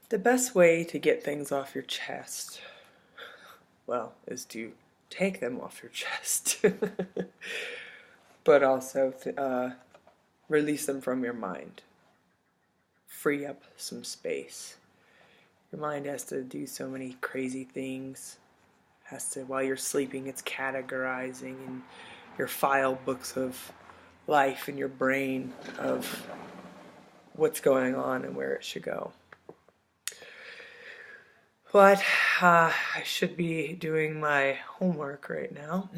The best way to get things off your chest, well, is to take them off your chest, but also release them from your mind. Free up some space. Your mind has to do so many crazy things. Has to, while you're sleeping, it's categorizing in your file books of life in your brain of what's going on and where it should go. But I should be doing my homework right now.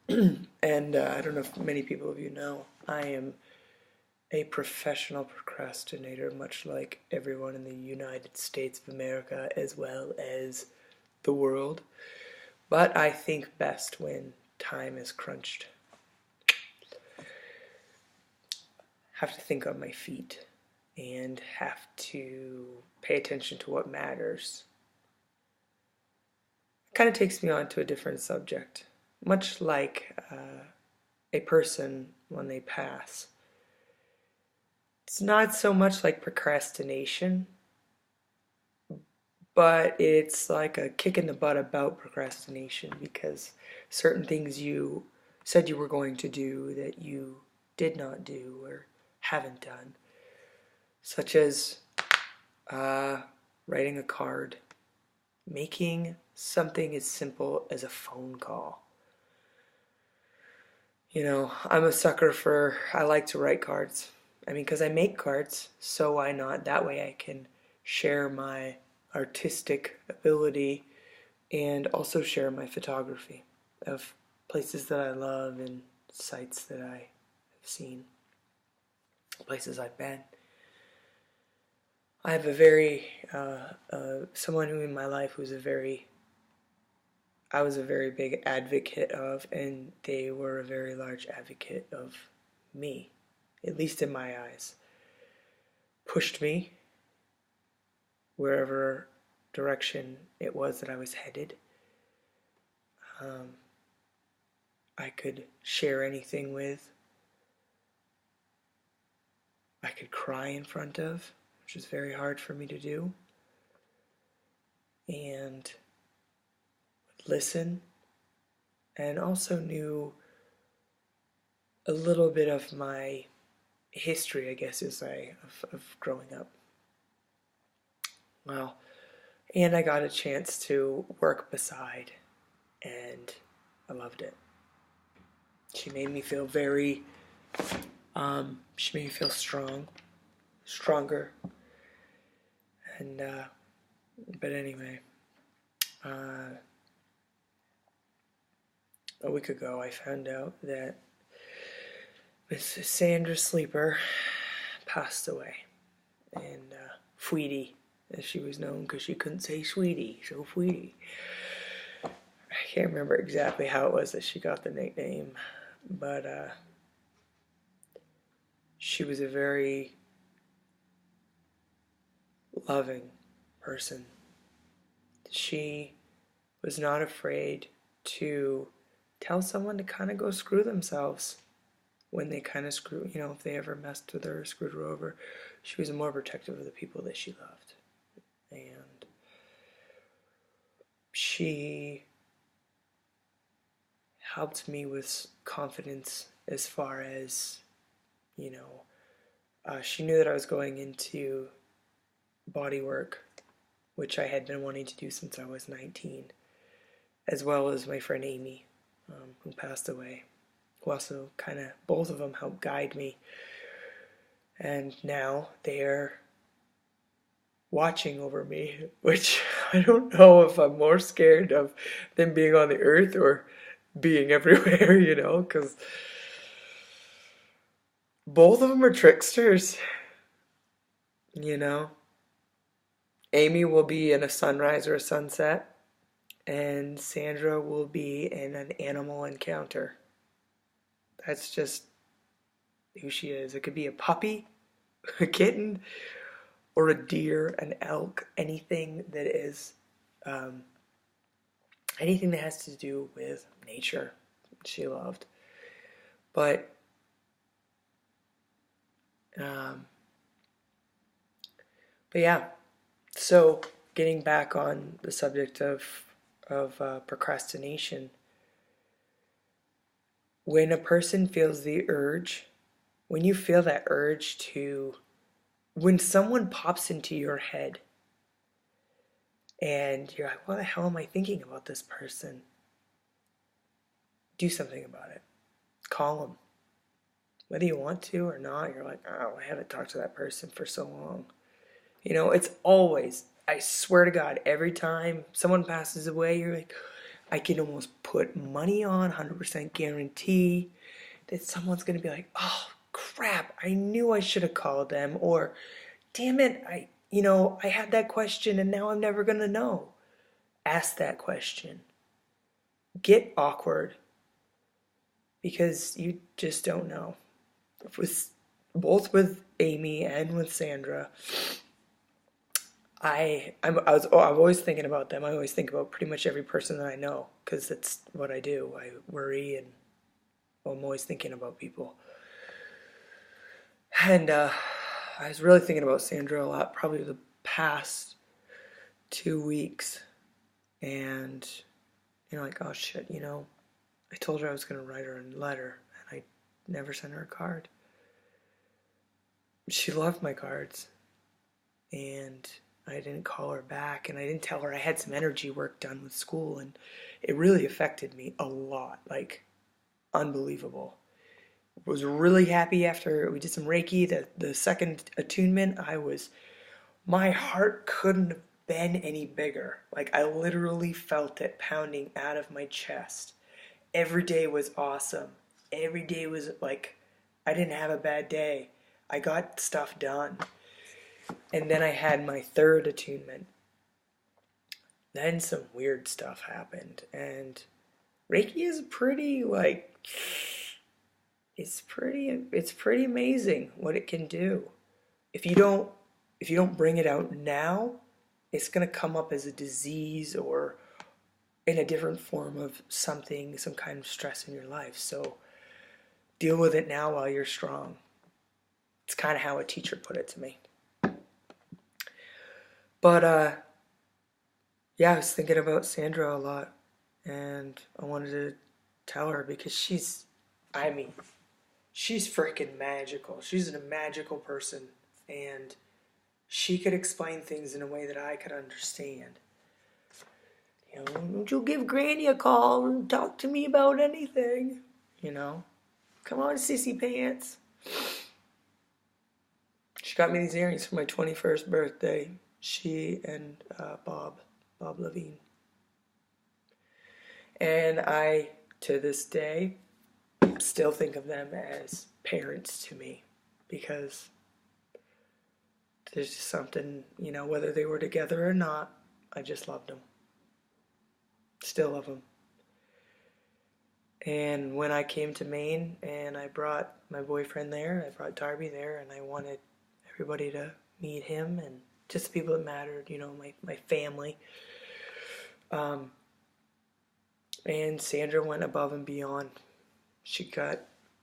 And I don't know if many people of you know, I am a professional procrastinator, much like everyone in the United States of America as well as the world. But I think best when time is crunched. Have to think on my feet and have to pay attention to what matters. It kind of takes me on to a different subject, much like a person when they pass. It's not so much like procrastination, but it's like a kick in the butt about procrastination because certain things you said you were going to do that you did not do or haven't done, such as writing a card, making something as simple as a phone call. You know, I'm a sucker for, I like to write cards. I mean, because I make cards, so why not? That way I can share my artistic ability and also share my photography of places that I love and sites that I have seen, places I've been. I have a very, someone who in my life who's I was a very big advocate of, and they were a very large advocate of me, at least in my eyes. Pushed me wherever direction it was that I was headed. I could share anything with. I could cry in front of, which is very hard for me to do. And listen, and also knew a little bit of my history, I guess, of growing up. Well, and I got a chance to work beside, and I loved it. She made me feel she made me feel stronger, and, but anyway, a week ago I found out that Miss Sandra Sleeper passed away, and Fweety, as she was known, because she couldn't say sweetie, so Fweety. I can't remember exactly how it was that she got the nickname, but she was a very loving person. She was not afraid to tell someone to kind of go screw themselves when they kind of screw, you know, if they ever messed with her or screwed her over. She was more protective of the people that she loved. And she helped me with confidence as far as, you know, she knew that I was going into body work, which I had been wanting to do since I was 19, as well as my friend Amy, who passed away, who also kind of, both of them helped guide me. And now they're watching over me, which I don't know if I'm more scared of them being on the earth or being everywhere, you know, because both of them are tricksters, you know. Amy will be in a sunrise or a sunset, and Sandra will be in an animal encounter. That's just who she is. It could be a puppy, a kitten, or a deer, an elk, anything that is, anything that has to do with nature. She loved, but um, but yeah. So, getting back on the subject of procrastination, when a person feels the urge, when you feel that urge to, when someone pops into your head and you're like, what the hell am I thinking about this person? Do something about it. Call them. Whether you want to or not, you're like, oh, I haven't talked to that person for so long. You know, it's always, I swear to God, every time someone passes away, you're like, I can almost put money on, 100% guarantee that someone's going to be like, oh, crap, I knew I should have called them. Or, damn it, I had that question and now I'm never going to know. Ask that question. Get awkward because you just don't know. Both with Amy and with Sandra, I'm always thinking about them. I always think about pretty much every person that I know because that's what I do. I worry and I'm always thinking about people. And I was really thinking about Sandra a lot, probably the past 2 weeks. And, like, oh shit, I told her I was going to write her a letter and I never sent her a card. She loved my cards. And I didn't call her back, and I didn't tell her I had some energy work done with school, and it really affected me a lot, like unbelievable. Was really happy after we did some Reiki, the second attunement. My heart couldn't have been any bigger. Like, I literally felt it pounding out of my chest. Every day was awesome. Every day was like, I didn't have a bad day. I got stuff done. And then I had my third attunement. Then some weird stuff happened. And Reiki is pretty, it's pretty amazing what it can do. If you don't bring it out now, it's going to come up as a disease or in a different form of something, some kind of stress in your life. So deal with it now while you're strong. It's kind of how a teacher put it to me. But, yeah, I was thinking about Sandra a lot, and I wanted to tell her because she's freaking magical. She's a magical person, and she could explain things in a way that I could understand. Won't you give Granny a call and talk to me about anything? Come on, sissy pants. She got me these earrings for my 21st birthday. She and Bob Levine. And I, to this day, still think of them as parents to me because there's just something, whether they were together or not, I just loved them. Still love them. And when I came to Maine and I brought my boyfriend there, I brought Darby there, and I wanted everybody to meet him and just the people that mattered, my family. And Sandra went above and beyond. She got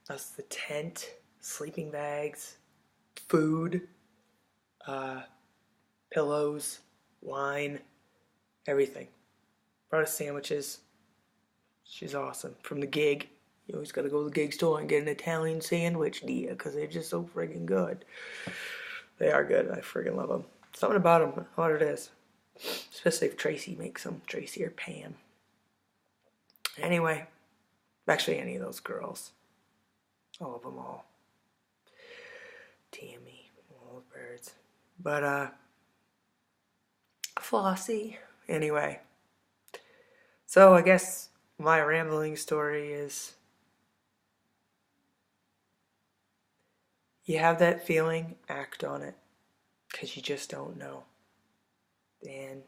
us the tent, sleeping bags, food, pillows, wine, everything. Brought us sandwiches. She's awesome. From the gig. You always got to go to the gig store and get an Italian sandwich, dear, because they're just so friggin' good. They are good. I friggin' love them. Something about them, what it is. Especially if Tracy makes them. Tracy or Pam. Anyway. Actually, any of those girls. I love them all. Tammy. All those birds. But, Flossie. Anyway. So, I guess my rambling story is you have that feeling, act on it. Because you just don't know. And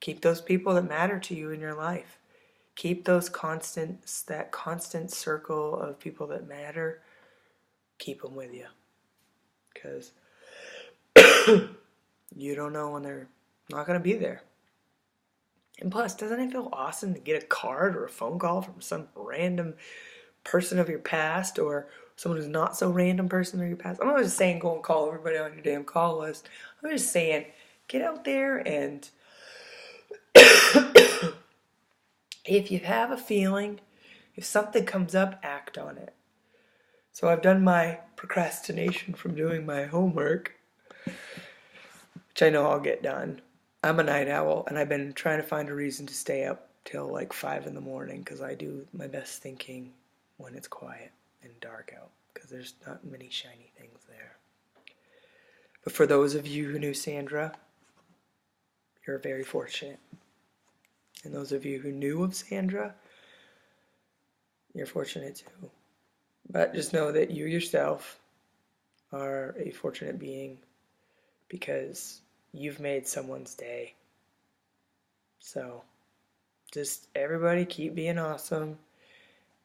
keep those people that matter to you in your life. Keep that constant circle of people that matter. Keep them with you. Because you don't know when they're not going to be there. And plus, doesn't it feel awesome to get a card or a phone call from some random person of your past or someone who's not so random person of your past? I'm not just saying go and call everybody on your damn call list. I'm just saying get out there and if you have a feeling, if something comes up, act on it. So I've done my procrastination from doing my homework, which I know I'll get done. I'm a night owl, and I've been trying to find a reason to stay up till like 5 in the morning because I do my best thinking when it's quiet and dark out because there's not many shiny things there. But for those of you who knew Sandra, you're very fortunate. And those of you who knew of Sandra, you're fortunate too. But just know that you yourself are a fortunate being because you've made someone's day. So just everybody keep being awesome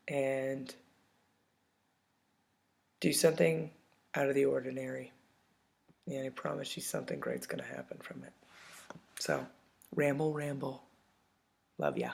and do something out of the ordinary. And I promise you something great's going to happen from it. So, ramble, ramble. Love ya.